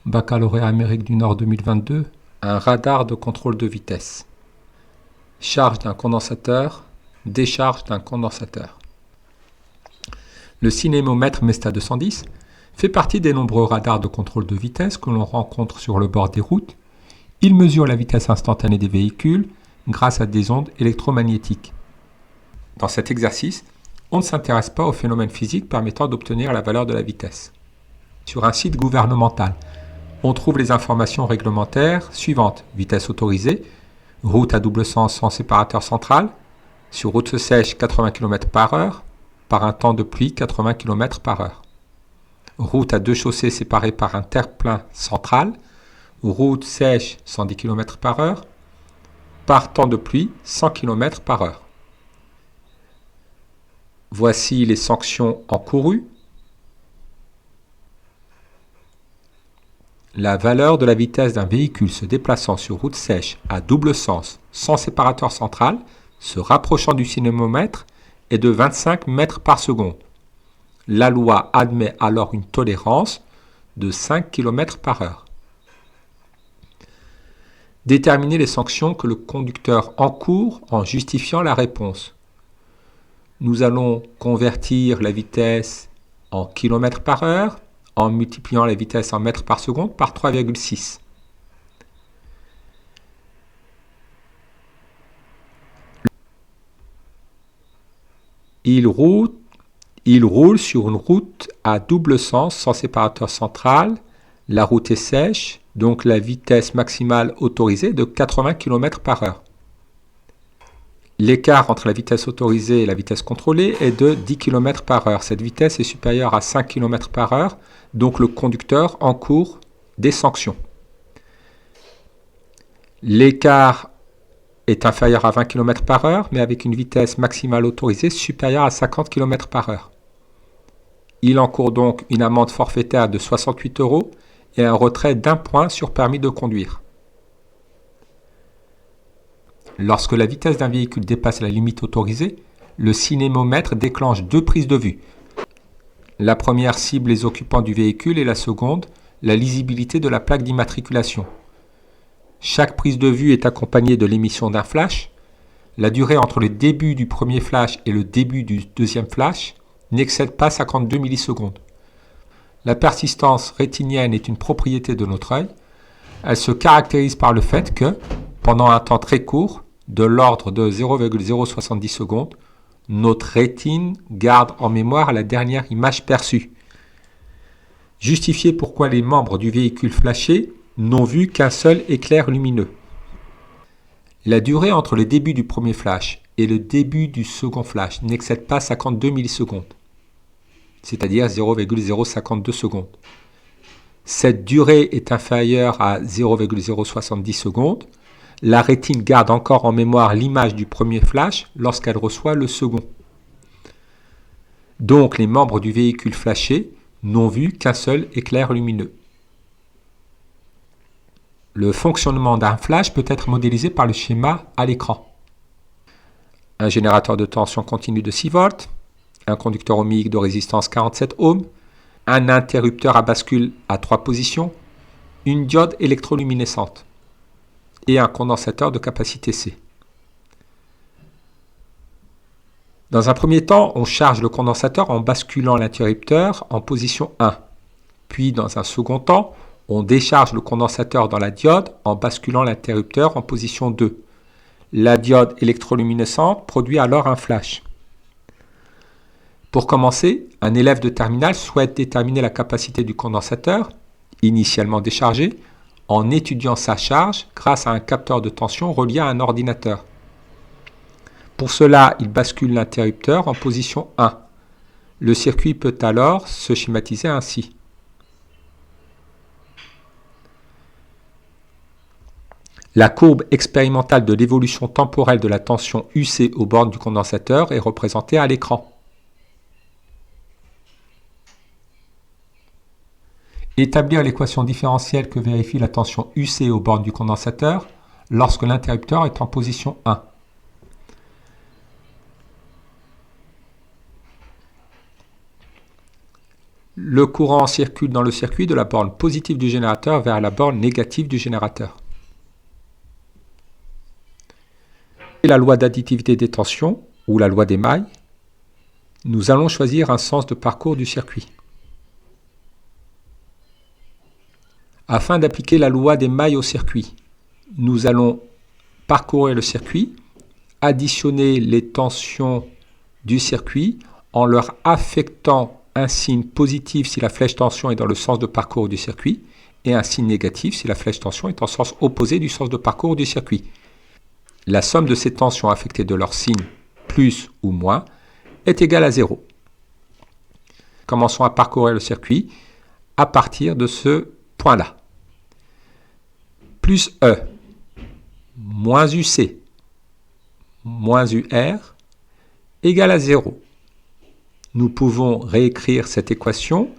Baccalauréat Amérique du Nord 2022, un radar de contrôle de vitesse. Charge d'un condensateur, décharge d'un condensateur. Le cinémomètre Mesta 210 fait partie des nombreux radars de contrôle de vitesse que l'on rencontre sur le bord des routes. Il mesure la vitesse instantanée des véhicules grâce à des ondes électromagnétiques. Dans cet exercice, on ne s'intéresse pas aux phénomènes physiques permettant d'obtenir la valeur de la vitesse. Sur un site gouvernemental, on trouve les informations réglementaires suivantes. Vitesse autorisée, route à double sens sans séparateur central, sur route sèche 80 km/h, par un temps de pluie 80 km/h. Route à deux chaussées séparées par un terre-plein central, route sèche 110 km/h, par temps de pluie 100 km/h. Voici les sanctions encourues. La valeur de la vitesse d'un véhicule se déplaçant sur route sèche à double sens sans séparateur central, se rapprochant du cinémomètre, est de 25 mètres par seconde. La loi admet alors une tolérance de 5 km/h. Déterminer les sanctions que le conducteur encourt en justifiant la réponse. Nous allons convertir la vitesse en km/h en multipliant la vitesse en mètres par seconde par 3,6. Il roule sur une route à double sens sans séparateur central. La route est sèche, donc la vitesse maximale autorisée est de 80 km/h. L'écart entre la vitesse autorisée et la vitesse contrôlée est de 10 km/h. Cette vitesse est supérieure à 5 km/h, donc le conducteur encourt des sanctions. L'écart est inférieur à 20 km/h, mais avec une vitesse maximale autorisée supérieure à 50 km/h. Il encourt donc une amende forfaitaire de 68 € et un retrait d'1 point sur permis de conduire. Lorsque la vitesse d'un véhicule dépasse la limite autorisée, le cinémomètre déclenche deux prises de vue. La première cible les occupants du véhicule et la seconde, la lisibilité de la plaque d'immatriculation. Chaque prise de vue est accompagnée de l'émission d'un flash. La durée entre le début du premier flash et le début du deuxième flash n'excède pas 52 millisecondes. La persistance rétinienne est une propriété de notre œil. Elle se caractérise par le fait que, pendant un temps très court, de l'ordre de 0,070 secondes, notre rétine garde en mémoire la dernière image perçue. Justifier pourquoi les membres du véhicule flashé n'ont vu qu'un seul éclair lumineux. La durée entre le début du premier flash et le début du second flash n'excède pas 52 millisecondes, c'est-à-dire 0,052 secondes. Cette durée est inférieure à 0,070 secondes. La rétine garde encore en mémoire l'image du premier flash lorsqu'elle reçoit le second. Donc les membres du véhicule flashé n'ont vu qu'un seul éclair lumineux. Le fonctionnement d'un flash peut être modélisé par le schéma à l'écran. Un générateur de tension continue de 6 volts, un conducteur ohmique de résistance 47 ohms, un interrupteur à bascule à 3 positions, une diode électroluminescente et un condensateur de capacité C. Dans un premier temps, on charge le condensateur en basculant l'interrupteur en position 1. Puis, dans un second temps, on décharge le condensateur dans la diode en basculant l'interrupteur en position 2. La diode électroluminescente produit alors un flash. Pour commencer, un élève de terminale souhaite déterminer la capacité du condensateur, initialement déchargé, en étudiant sa charge grâce à un capteur de tension relié à un ordinateur. Pour cela, il bascule l'interrupteur en position 1. Le circuit peut alors se schématiser ainsi. La courbe expérimentale de l'évolution temporelle de la tension UC aux bornes du condensateur est représentée à l'écran. Établir l'équation différentielle que vérifie la tension UC aux bornes du condensateur lorsque l'interrupteur est en position 1. Le courant circule dans le circuit de la borne positive du générateur vers la borne négative du générateur. Et la loi d'additivité des tensions, ou la loi des mailles, nous allons choisir un sens de parcours du circuit. Afin d'appliquer la loi des mailles au circuit, nous allons parcourir le circuit, additionner les tensions du circuit en leur affectant un signe positif si la flèche tension est dans le sens de parcours du circuit et un signe négatif si la flèche tension est en sens opposé du sens de parcours du circuit. La somme de ces tensions affectées de leur signe plus ou moins est égale à 0. Commençons à parcourir le circuit à partir de ce point-là. Plus E, moins UC, moins UR, égale à 0. Nous pouvons réécrire cette équation.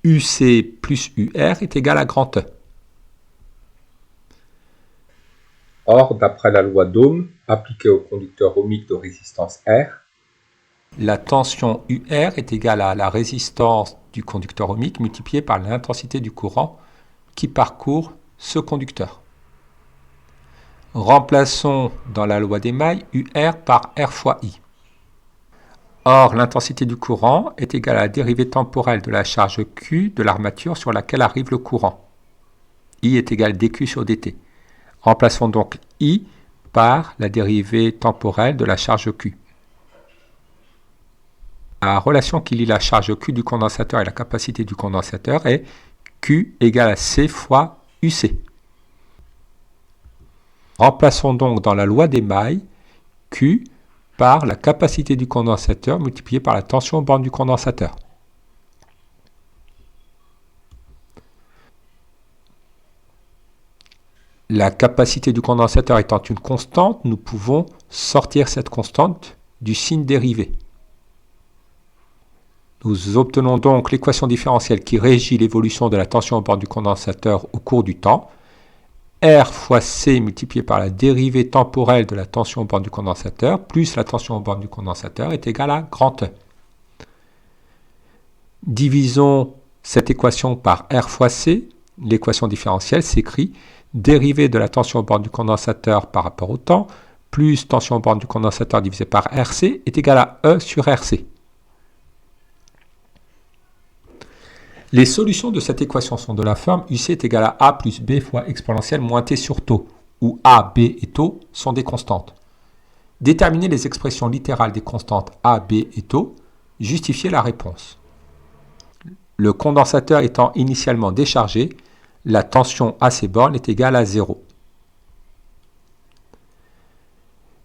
UC plus UR est égal à grand E. Or, d'après la loi d'Ohm, appliquée au conducteur ohmique de résistance R, la tension UR est égale à la résistance du conducteur ohmique multipliée par l'intensité du courant qui parcourt ce conducteur. Remplaçons dans la loi des mailles UR par R fois I. Or, l'intensité du courant est égale à la dérivée temporelle de la charge Q de l'armature sur laquelle arrive le courant. I est égal dQ sur dt. Remplaçons donc I par la dérivée temporelle de la charge Q. La relation qui lie la charge Q du condensateur et la capacité du condensateur est Q égale à C fois UC. Remplaçons donc dans la loi des mailles Q par la capacité du condensateur multipliée par la tension aux bornes du condensateur. La capacité du condensateur étant une constante, nous pouvons sortir cette constante du signe dérivé. Nous obtenons donc l'équation différentielle qui régit l'évolution de la tension aux bornes du condensateur au cours du temps. R fois C multiplié par la dérivée temporelle de la tension aux bornes du condensateur plus la tension aux bornes du condensateur est égal à grand E. Divisons cette équation par R fois C. L'équation différentielle s'écrit dérivée de la tension aux bornes du condensateur par rapport au temps plus tension aux bornes du condensateur divisé par RC est égal à E sur RC. Les solutions de cette équation sont de la forme UC est égal à A plus B fois exponentielle moins T sur taux, où A, B et taux sont des constantes. Déterminer les expressions littérales des constantes A, B et taux, justifier la réponse. Le condensateur étant initialement déchargé, la tension à ces bornes est égale à 0.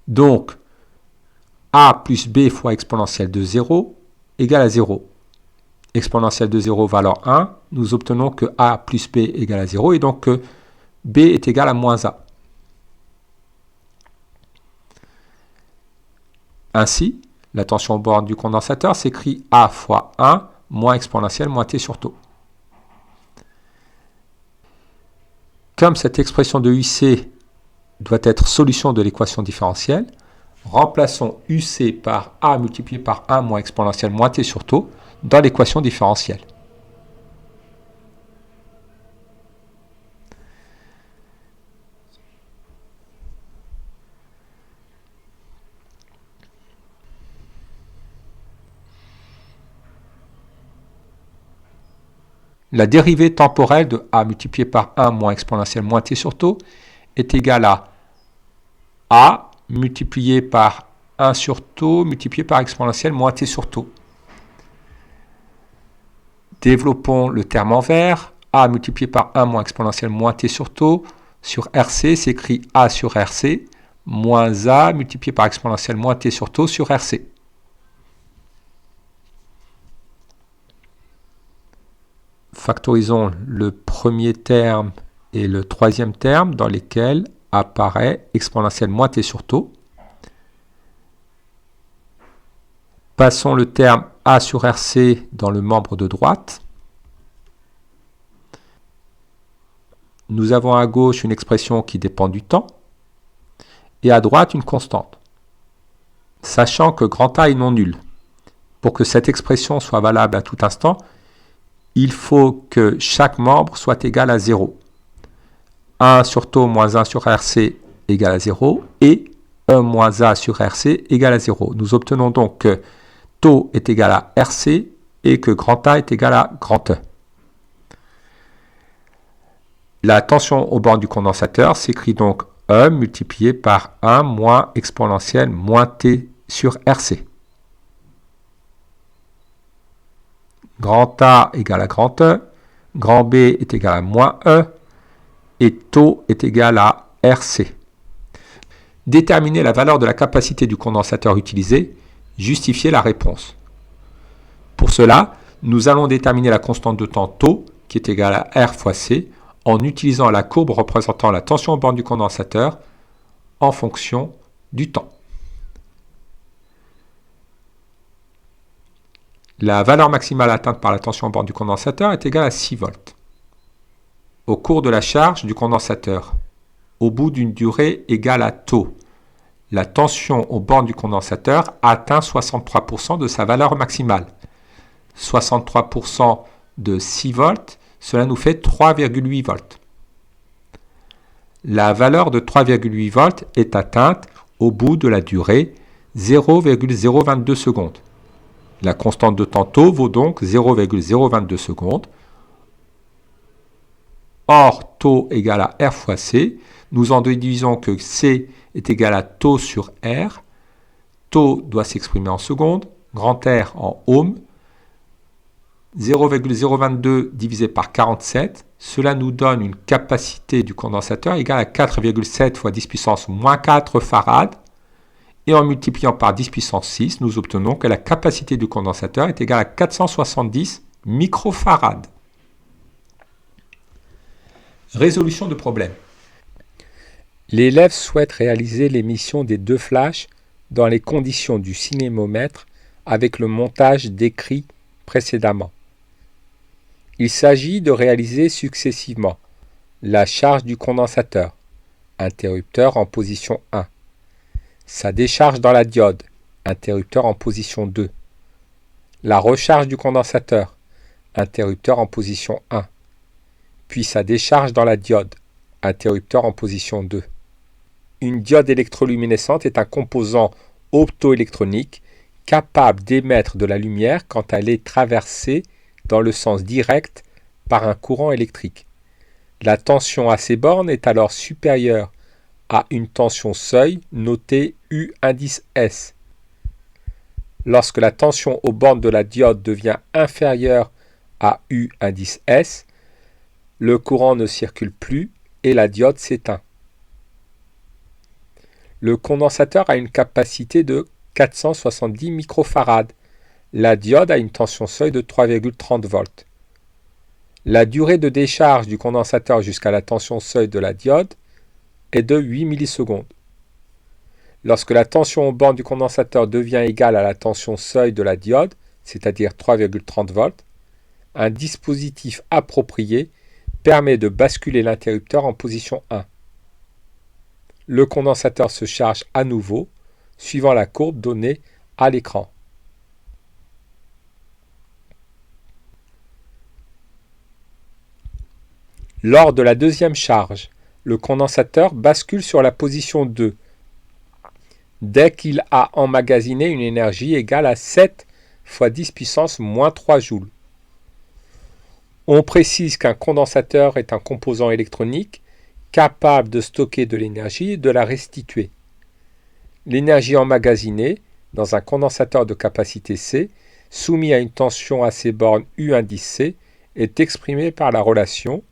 Donc, A plus B fois exponentielle de 0 égale à 0. Exponentielle de 0 valant 1, nous obtenons que A plus B égale à 0 et donc que B est égal à moins A. Ainsi, la tension aux bornes du condensateur s'écrit A fois 1 moins exponentielle moins T sur taux. Comme cette expression de UC doit être solution de l'équation différentielle, remplaçons UC par A multiplié par 1 moins exponentielle moins T sur taux dans l'équation différentielle. La dérivée temporelle de A multiplié par 1 moins exponentielle moins T sur taux est égale à A multiplié par 1 sur taux multiplié par exponentielle moins T sur taux. Développons le terme en vert. A multiplié par 1 moins exponentielle moins T sur taux sur RC s'écrit A sur RC moins A multiplié par exponentielle moins T sur taux sur RC. Factorisons le premier terme et le troisième terme dans lesquels apparaît exponentielle moins T sur taux. Passons le terme A sur RC dans le membre de droite. Nous avons à gauche une expression qui dépend du temps et à droite une constante. Sachant que grand A est non nul, pour que cette expression soit valable à tout instant, il faut que chaque membre soit égal à 0. 1 sur taux moins 1 sur RC égale à 0 et 1 moins A sur RC égale à 0. Nous obtenons donc que taux est égal à RC et que grand A est égal à grand E. La tension aux bornes du condensateur s'écrit donc E multiplié par 1 moins exponentielle moins T sur RC. Grand A égale à grand E, grand B est égal à moins E et taux est égal à RC. Déterminer la valeur de la capacité du condensateur utilisé, justifier la réponse. Pour cela, nous allons déterminer la constante de temps taux qui est égale à R fois C en utilisant la courbe représentant la tension aux bornes du condensateur en fonction du temps. La valeur maximale atteinte par la tension aux bornes du condensateur est égale à 6 volts. Au cours de la charge du condensateur, au bout d'une durée égale à taux, la tension aux bornes du condensateur atteint 63% de sa valeur maximale. 63% de 6 volts, cela nous fait 3,8 volts. La valeur de 3,8 volts est atteinte au bout de la durée 0,022 secondes. La constante de temps taux vaut donc 0,022 secondes. Or, taux égale à R fois C. Nous en déduisons que C est égal à taux sur R. Taux doit s'exprimer en secondes, grand R en ohms. 0,022 divisé par 47, cela nous donne une capacité du condensateur égale à 4,7 fois 10 puissance moins 4 farad. Et en multipliant par 10 puissance 6, nous obtenons que la capacité du condensateur est égale à 470 microfarads. Résolution de problème. L'élève souhaite réaliser l'émission des deux flashs dans les conditions du cinémomètre avec le montage décrit précédemment. Il s'agit de réaliser successivement la charge du condensateur, interrupteur en position 1, sa décharge dans la diode, interrupteur en position 2, la recharge du condensateur, interrupteur en position 1, puis sa décharge dans la diode, interrupteur en position 2. Une diode électroluminescente est un composant optoélectronique capable d'émettre de la lumière quand elle est traversée dans le sens direct par un courant électrique. La tension à ces bornes est alors supérieure à une tension seuil notée U indice S. Lorsque la tension aux bornes de la diode devient inférieure à U indice S, le courant ne circule plus et la diode s'éteint. Le condensateur a une capacité de 470 microfarads. La diode a une tension seuil de 3,30 volts. La durée de décharge du condensateur jusqu'à la tension seuil de la diode est de 8 millisecondes. Lorsque la tension aux bornes du condensateur devient égale à la tension seuil de la diode, c'est-à-dire 3,30 volts, un dispositif approprié permet de basculer l'interrupteur en position 1. Le condensateur se charge à nouveau, suivant la courbe donnée à l'écran. Lors de la deuxième charge, le condensateur bascule sur la position 2 dès qu'il a emmagasiné une énergie égale à 7 fois 10 puissance moins 3 joules. On précise qu'un condensateur est un composant électronique capable de stocker de l'énergie et de la restituer. L'énergie emmagasinée dans un condensateur de capacité C, soumis à une tension à ses bornes U indice C, est exprimée par la relation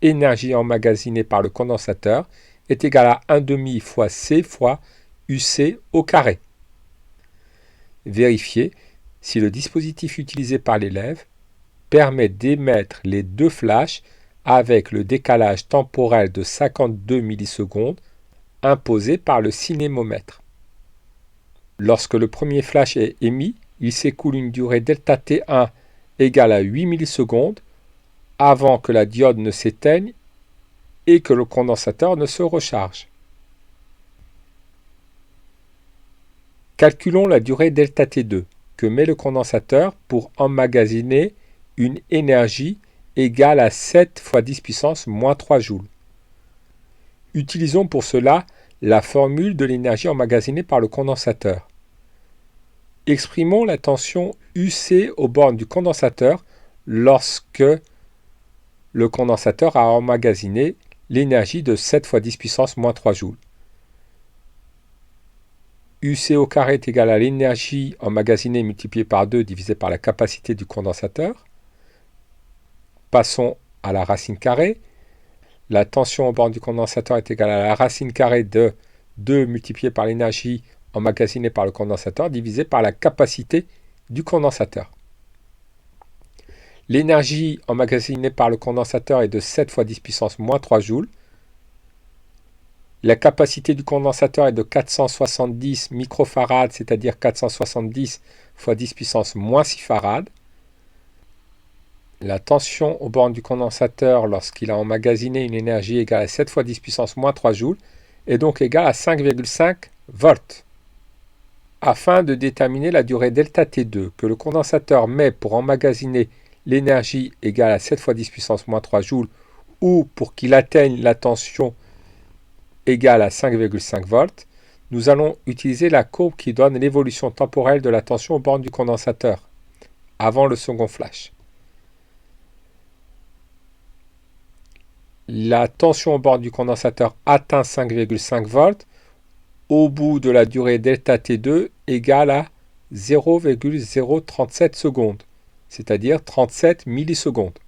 énergie emmagasinée par le condensateur est égale à 1,5 fois C fois UC au carré. Vérifiez si le dispositif utilisé par l'élève permet d'émettre les deux flashs avec le décalage temporel de 52 millisecondes imposé par le cinémomètre. Lorsque le premier flash est émis, il s'écoule une durée ΔT1 égale à 8 millisecondes avant que la diode ne s'éteigne et que le condensateur ne se recharge. Calculons la durée ΔT2 que met le condensateur pour emmagasiner une énergie égale à 7 fois 10 puissance moins 3 joules. Utilisons pour cela la formule de l'énergie emmagasinée par le condensateur. Exprimons la tension UC aux bornes du condensateur lorsque le condensateur a emmagasiné l'énergie de 7 fois 10 puissance moins 3 joules. UC au carré est égal à l'énergie emmagasinée multipliée par 2 divisé par la capacité du condensateur. Passons à la racine carrée. La tension aux bornes du condensateur est égale à la racine carrée de 2 multiplié par l'énergie emmagasinée par le condensateur divisé par la capacité du condensateur. L'énergie emmagasinée par le condensateur est de 7 fois 10 puissance moins 3 joules. La capacité du condensateur est de 470 microfarades, c'est-à-dire 470 fois 10 puissance moins 6 farades. La tension aux bornes du condensateur lorsqu'il a emmagasiné une énergie égale à 7 fois 10 puissance moins 3 joules est donc égale à 5,5 volts. Afin de déterminer la durée ΔT2 que le condensateur met pour emmagasiner l'énergie égale à 7 fois 10 puissance moins 3 joules ou pour qu'il atteigne la tension égale à 5,5 volts, nous allons utiliser la courbe qui donne l'évolution temporelle de la tension aux bornes du condensateur avant le second flash. La tension aux bornes du condensateur atteint 5,5 volts au bout de la durée ΔT2 égale à 0,037 secondes, c'est-à-dire 37 millisecondes.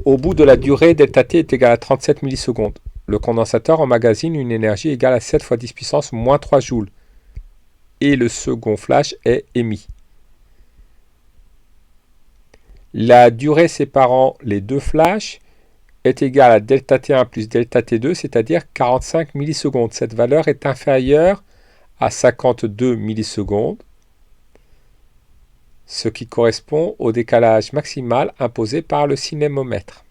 Au bout de la durée, ΔT est égal à 37 millisecondes. Le condensateur emmagasine une énergie égale à 7 fois 10 puissance moins 3 joules et le second flash est émis. La durée séparant les deux flashs est égale à ΔT1 plus ΔT2, c'est-à-dire 45 millisecondes. Cette valeur est inférieure à 52 millisecondes, ce qui correspond au décalage maximal imposé par le cinémomètre.